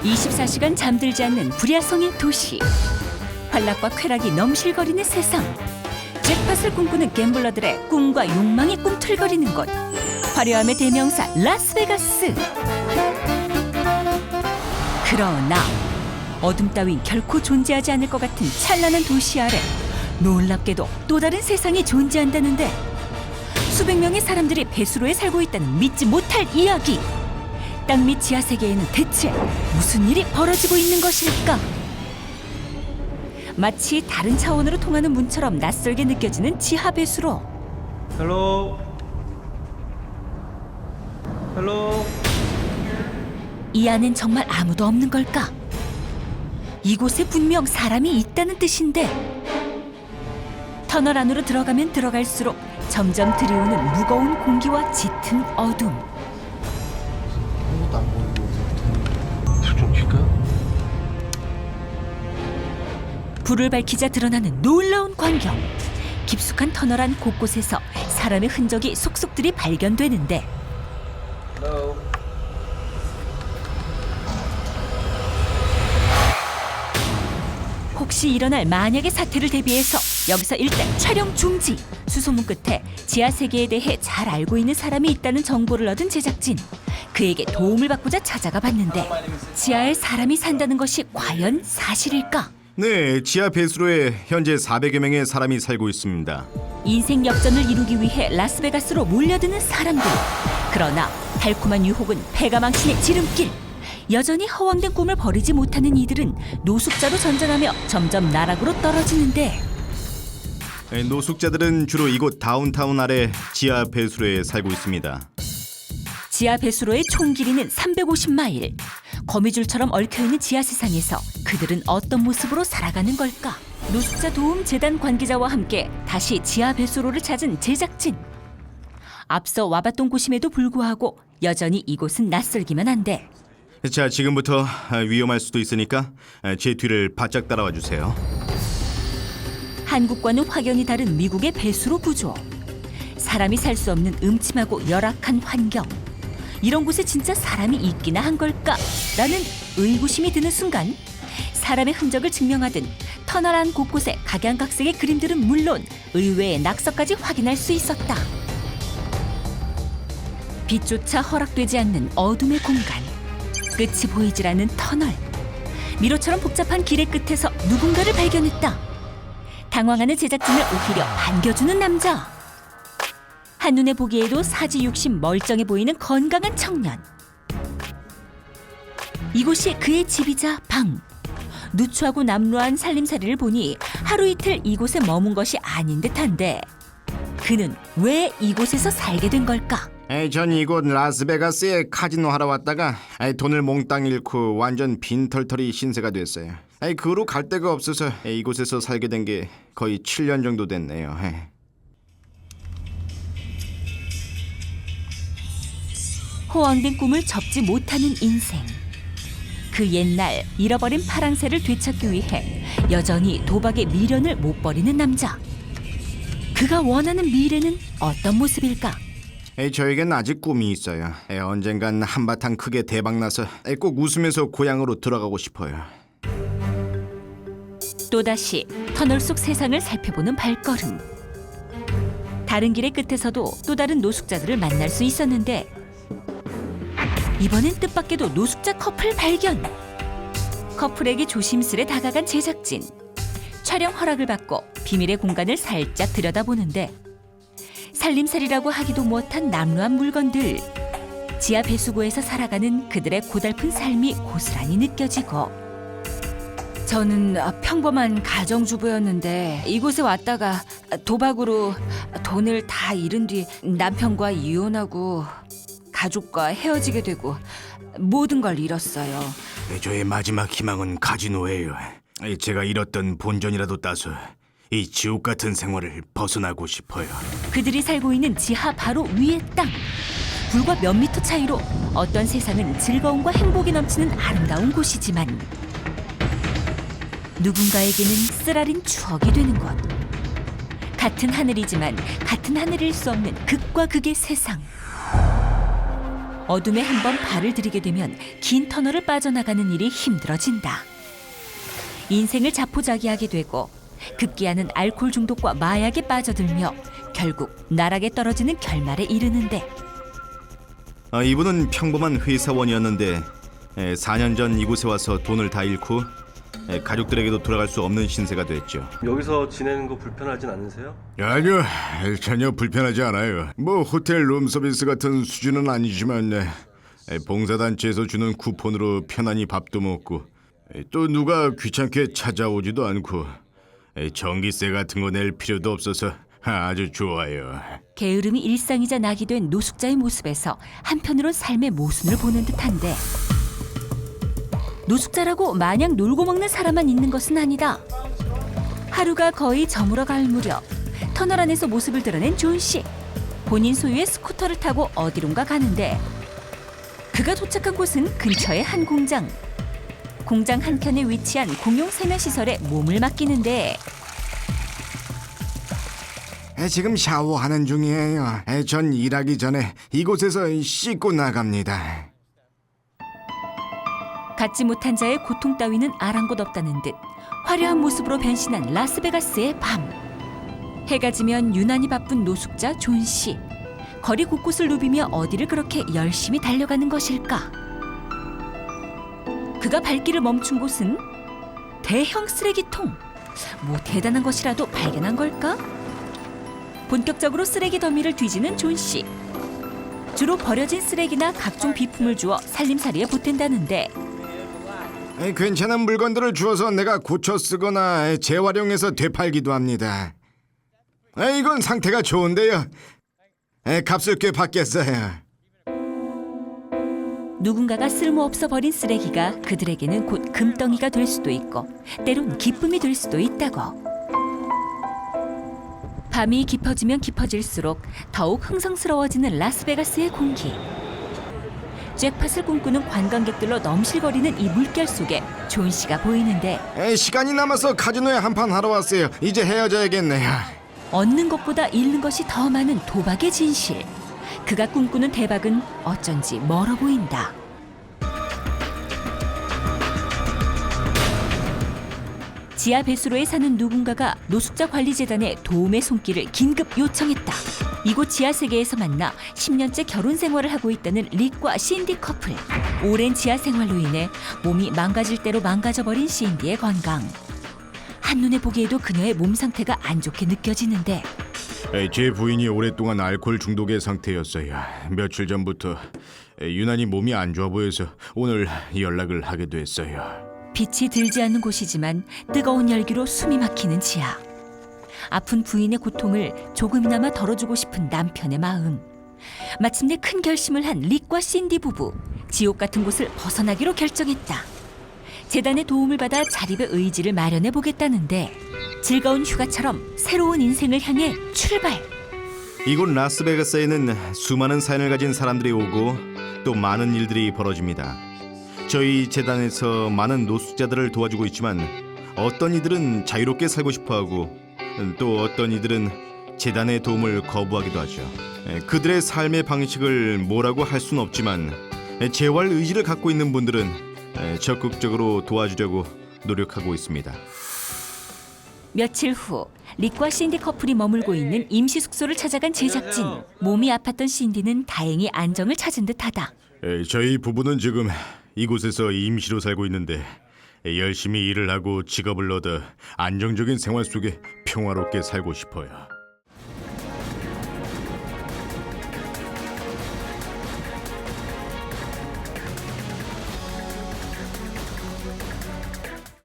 24시간 잠들지 않는 불야성의 도시, 환락과 쾌락이 넘실거리는 세상, 잭팟을 꿈꾸는 갬블러들의 꿈과 욕망이 꿈틀거리는 곳, 화려함의 대명사 라스베가스. 그러나 어둠 따윈 결코 존재하지 않을 것 같은 찬란한 도시 아래 놀랍게도 또 다른 세상이 존재한다는데, 수백 명의 사람들이 배수로에 살고 있다는 믿지 못할 이야기. 땅 밑 지하 세계에는 대체 무슨 일이 벌어지고 있는 것일까? 마치 다른 차원으로 통하는 문처럼 낯설게 느껴지는 지하 배수로. 헬로. 헬로. 이 안엔 정말 아무도 없는 걸까? 이곳에 분명 사람이 있다는 뜻인데, 터널 안으로 들어가면 들어갈수록 점점 들이오는 무거운 공기와 짙은 어둠. 아무것도 안 보이고 불좀 킬까? 불을 밝히자 드러나는 놀라운 광경. 깊숙한 터널 안 곳곳에서 사람의 흔적이 속속들이 발견되는데, 헬로. 혹시 일어날 만약의 사태를 대비해서 여기서 일단 촬영 중지. 수소문 끝에 지하 세계에 대해 잘 알고 있는 사람이 있다는 정보를 얻은 제작진. 그에게 도움을 받고자 찾아가 봤는데, 지하에 사람이 산다는 것이 과연 사실일까? 네, 지하 배수로에 현재 400여 명의 사람이 살고 있습니다. 인생 역전을 이루기 위해 라스베가스로 몰려드는 사람들. 그러나 달콤한 유혹은 패가망신의 지름길. 여전히 허황된 꿈을 버리지 못하는 이들은 노숙자로 전전하며 점점 나락으로 떨어지는데, 노숙자들은 주로 이곳 다운타운 아래 지하 배수로에 살고 있습니다. 지하 배수로의 총 길이는 350마일. 거미줄처럼 얽혀있는 지하 세상에서 그들은 어떤 모습으로 살아가는 걸까? 노숙자 도움 재단 관계자와 함께 다시 지하 배수로를 찾은 제작진. 앞서 와봤던 곳임에도 불구하고 여전히 이곳은 낯설기만 한데, 자, 지금부터 위험할 수도 있으니까 제 뒤를 바짝 따라와 주세요. 한국과는 확연히 다른 미국의 배수로 구조. 사람이 살 수 없는 음침하고 열악한 환경. 이런 곳에 진짜 사람이 있기나 한 걸까? 라는 의구심이 드는 순간, 사람의 흔적을 증명하듯 터널 안 곳곳에 각양각색의 그림들은 물론 의외의 낙서까지 확인할 수 있었다. 빛조차 허락되지 않는 어둠의 공간. 끝이 보이질 않는 터널. 미로처럼 복잡한 길의 끝에서 누군가를 발견했다. 당황하는 제작진을 오히려 반겨주는 남자. 한눈에 보기에도 사지육심 멀쩡해 보이는 건강한 청년. 이곳이 그의 집이자 방. 누추하고 남루한 살림살이를 보니 하루 이틀 이곳에 머문 것이 아닌 듯한데, 그는 왜 이곳에서 살게 된 걸까? 전 이곳 라스베가스에 카지노 하러 왔다가 돈을 몽땅 잃고 완전 빈털터리 신세가 됐어요. 그 후로 갈 데가 없어서 이곳에서 살게 된 게 거의 7년 정도 됐네요. 호황된 꿈을 접지 못하는 인생. 그 옛날 잃어버린 파랑새를 되찾기 위해 여전히 도박의 미련을 못 버리는 남자. 그가 원하는 미래는 어떤 모습일까? 저에겐 아직 꿈이 있어요. 언젠간 한바탕 크게 대박나서 꼭 웃으면서 고향으로 들어가고 싶어요. 또다시 터널 속 세상을 살펴보는 발걸음. 다른 길의 끝에서도 또 다른 노숙자들을 만날 수 있었는데, 이번엔 뜻밖에도 노숙자 커플 발견. 커플에게 조심스레 다가간 제작진. 촬영 허락을 받고 비밀의 공간을 살짝 들여다보는데, 살림살이라고 하기도 못한 남루한 물건들. 지하 배수구에서 살아가는 그들의 고달픈 삶이 고스란히 느껴지고, 저는 평범한 가정주부였는데 이곳에 왔다가 도박으로 돈을 다 잃은 뒤 남편과 이혼하고 가족과 헤어지게 되고 모든 걸 잃었어요. 저의 마지막 희망은 카지노예요. 제가 잃었던 본전이라도 따서 이 지옥 같은 생활을 벗어나고 싶어요. 그들이 살고 있는 지하 바로 위의 땅. 불과 몇 미터 차이로 어떤 세상은 즐거움과 행복이 넘치는 아름다운 곳이지만, 누군가에게는 쓰라린 추억이 되는 것. 같은 하늘이지만 같은 하늘일 수 없는 극과 극의 세상. 어둠에 한번 발을 들이게 되면 긴 터널을 빠져나가는 일이 힘들어진다. 인생을 자포자기하게 되고 급기야는 알코올 중독과 마약에 빠져들며 결국 나락에 떨어지는 결말에 이르는데, 이분은 평범한 회사원이었는데 4년 전 이곳에 와서 돈을 다 잃고 가족들에게도 돌아갈 수 없는 신세가 됐죠. 여기서 지내는 거 불편하진 않으세요? 아니요, 전혀 불편하지 않아요. 뭐 호텔 룸서비스 같은 수준은 아니지만 봉사단체에서 주는 쿠폰으로 편안히 밥도 먹고 또 누가 귀찮게 찾아오지도 않고 전기세 같은 거 낼 필요도 없어서 아주 좋아요. 게으름이 일상이자 낙이 된 노숙자의 모습에서 한편으론 삶의 모순을 보는 듯한데, 노숙자라고 마냥 놀고 먹는 사람만 있는 것은 아니다. 하루가 거의 저물어 갈 무렵 터널 안에서 모습을 드러낸 존 씨. 본인 소유의 스쿠터를 타고 어디론가 가는데, 그가 도착한 곳은 근처의 한 공장. 공장 한켠에 위치한 공용 세면시설에 몸을 맡기는데, 지금 샤워하는 중이에요. 전 일하기 전에 이곳에서 씻고 나갑니다. 갖지 못한 자의 고통 따위는 아랑곳 없다는 듯 화려한 모습으로 변신한 라스베가스의 밤. 해가 지면 유난히 바쁜 노숙자 존 씨. 거리 곳곳을 누비며 어디를 그렇게 열심히 달려가는 것일까? 그가 발길을 멈춘 곳은 대형 쓰레기통. 뭐 대단한 것이라도 발견한 걸까? 본격적으로 쓰레기 더미를 뒤지는 존 씨. 주로 버려진 쓰레기나 각종 비품을 주어 살림살이에 보탠다는데, 괜찮은 물건들을 주어서 내가 고쳐 쓰거나 재활용해서 되팔기도 합니다. 이건 상태가 좋은데요. 값을 꽤 받겠어요. 누군가가 쓸모없어 버린 쓰레기가 그들에게는 곧 금덩이가 될 수도 있고 때론 기쁨이 될 수도 있다고. 밤이 깊어지면 깊어질수록 더욱 흥성스러워지는 라스베가스의 공기. 잭팟을 꿈꾸는 관광객들로 넘실거리는 이 물결 속에 존 씨가 보이는데, 시간이 남아서 카지노에 한판 하러 왔어요. 이제 헤어져야겠네요. 얻는 것보다 잃는 것이 더 많은 도박의 진실. 그가 꿈꾸는 대박은 어쩐지 멀어 보인다. 지하 배수로에 사는 누군가가 노숙자 관리재단에 도움의 손길을 긴급 요청했다. 이곳 지하 세계에서 만나 10년째 결혼 생활을 하고 있다는 릭과 신디 커플. 오랜 지하 생활로 인해 몸이 망가질 대로 망가져버린 신디의 건강. 한눈에 보기에도 그녀의 몸 상태가 안 좋게 느껴지는데, 제 부인이 오랫동안 알코올 중독의 상태였어요. 며칠 전부터 유난히 몸이 안 좋아 보여서 오늘 연락을 하게 됐어요. 빛이 들지 않는 곳이지만 뜨거운 열기로 숨이 막히는 지하. 아픈 부인의 고통을 조금이나마 덜어주고 싶은 남편의 마음. 마침내 큰 결심을 한 릭과 신디 부부. 지옥 같은 곳을 벗어나기로 결정했다. 재단의 도움을 받아 자립의 의지를 마련해 보겠다는데, 즐거운 휴가처럼 새로운 인생을 향해 출발. 이곳 라스베가스에는 수많은 사연을 가진 사람들이 오고 또 많은 일들이 벌어집니다. 저희 재단에서 많은 노숙자들을 도와주고 있지만 어떤 이들은 자유롭게 살고 싶어하고 또 어떤 이들은 재단의 도움을 거부하기도 하죠. 그들의 삶의 방식을 뭐라고 할 수는 없지만 재활 의지를 갖고 있는 분들은 적극적으로 도와주려고 노력하고 있습니다. 며칠 후 릭과 신디 커플이 머물고 있는 임시 숙소를 찾아간 제작진. 몸이 아팠던 신디는 다행히 안정을 찾은 듯하다. 저희 부부는 지금 이곳에서 임시로 살고 있는데 열심히 일을 하고 직업을 얻어 안정적인 생활 속에 평화롭게 살고 싶어요.